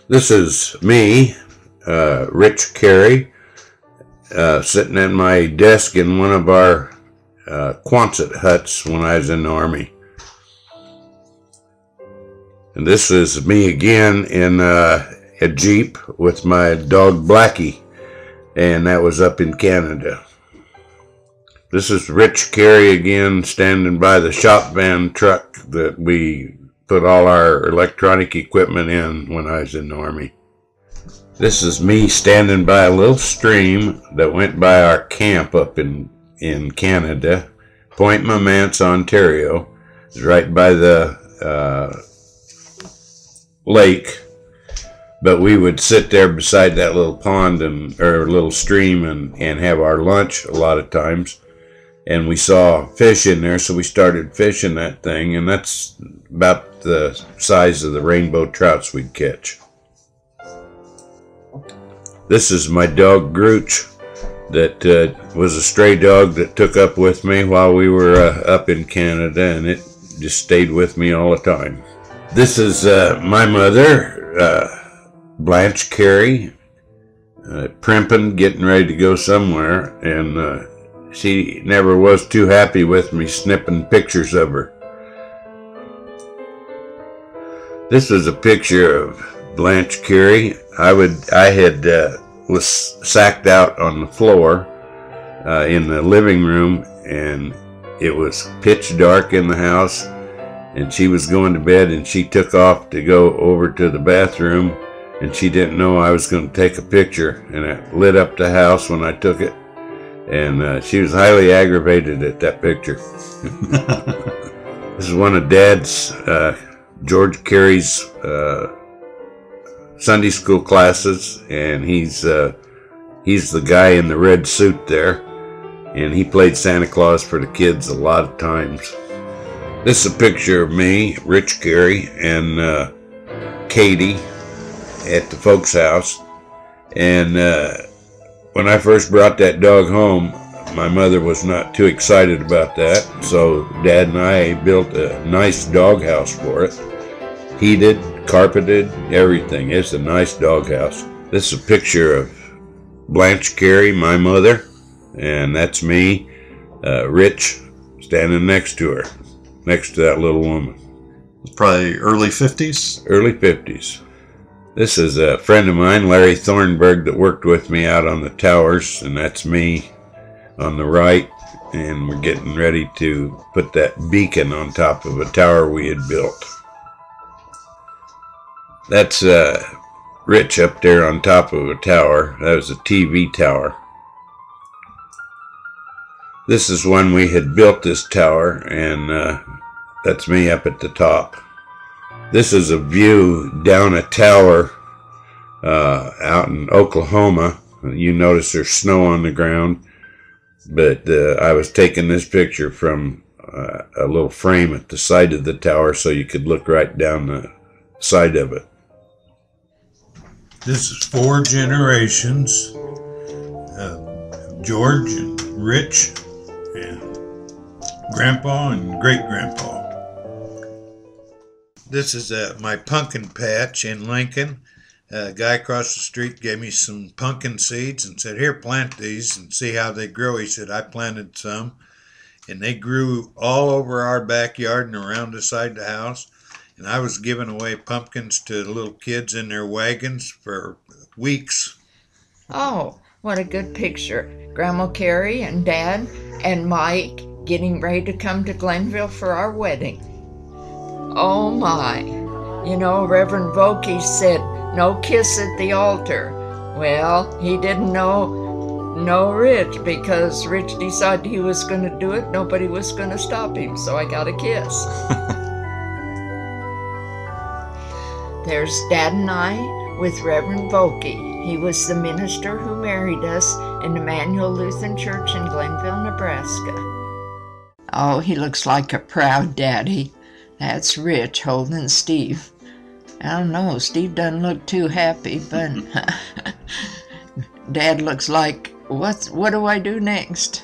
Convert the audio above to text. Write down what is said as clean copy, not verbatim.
This is me, Rich Cary, sitting at my desk in one of our Quonset huts when I was in the Army. And this is me again in a Jeep with my dog Blackie, and that was up in Canada. This is Rich Cary again, standing by the shop van truck that we put all our electronic equipment in when I was in the Army. This is me standing by a little stream that went by our camp up in Canada, Point Mamance, Ontario. It's right by the lake, but we would sit there beside that little pond or little stream and have our lunch a lot of times. And we saw fish in there, so we started fishing that thing, and that's about the size of the rainbow trouts we'd catch. This is my dog Grooch, that was a stray dog that took up with me while we were up in Canada, and it just stayed with me all the time. This is my mother, Blanche Cary, primping, getting ready to go somewhere, and she never was too happy with me snipping pictures of her. This was a picture of Blanche Cary. I was sacked out on the floor in the living room, and it was pitch dark in the house, and she was going to bed, and she took off to go over to the bathroom, and she didn't know I was going to take a picture, and it lit up the house when I took it. And she was highly aggravated at that picture. This is one of Dad's, George Cary's Sunday school classes, and he's the guy in the red suit there, and he played Santa Claus for the kids a lot of times. This is a picture of me, Rich Cary, and Katie at the folks' house, and when I first brought that dog home, my mother was not too excited about that, so Dad and I built a nice dog house for it. Heated, carpeted, everything. It's a nice dog house. This is a picture of Blanche Cary, my mother, and that's me, Rich, standing next to her, next to that little woman. Probably early 50s? Early 50s. This is a friend of mine, Larry Thornburg, that worked with me out on the towers, and that's me on the right, and we're getting ready to put that beacon on top of a tower we had built. That's Rich up there on top of a tower. That was a TV tower. This is when we had built this tower, and that's me up at the top. This is a view down a tower out in Oklahoma. You notice there's snow on the ground, but I was taking this picture from a little frame at the side of the tower so you could look right down the side of it. This is 4 generations, George and Rich and Grandpa and Great-Grandpa. This is my pumpkin patch in Lincoln. A guy across the street gave me some pumpkin seeds and said, "Here, plant these and see how they grow." He said, I planted some, and they grew all over our backyard and around the side of the house. And I was giving away pumpkins to little kids in their wagons for weeks. Oh, what a good picture. Grandma Cary and Dad and Mike getting ready to come to Glenville for our wedding. Oh my. You know, Reverend Vokey said, "No kiss at the altar." Well, he didn't know Rich, because Rich decided he was going to do it. Nobody was going to stop him, so I got a kiss. There's Dad and I with Reverend Vokey. He was the minister who married us in Emmanuel Lutheran Church in Glenville, Nebraska. Oh, he looks like a proud daddy. That's Rich holding Steve. I don't know, Steve doesn't look too happy, but Dad looks like, what do I do next?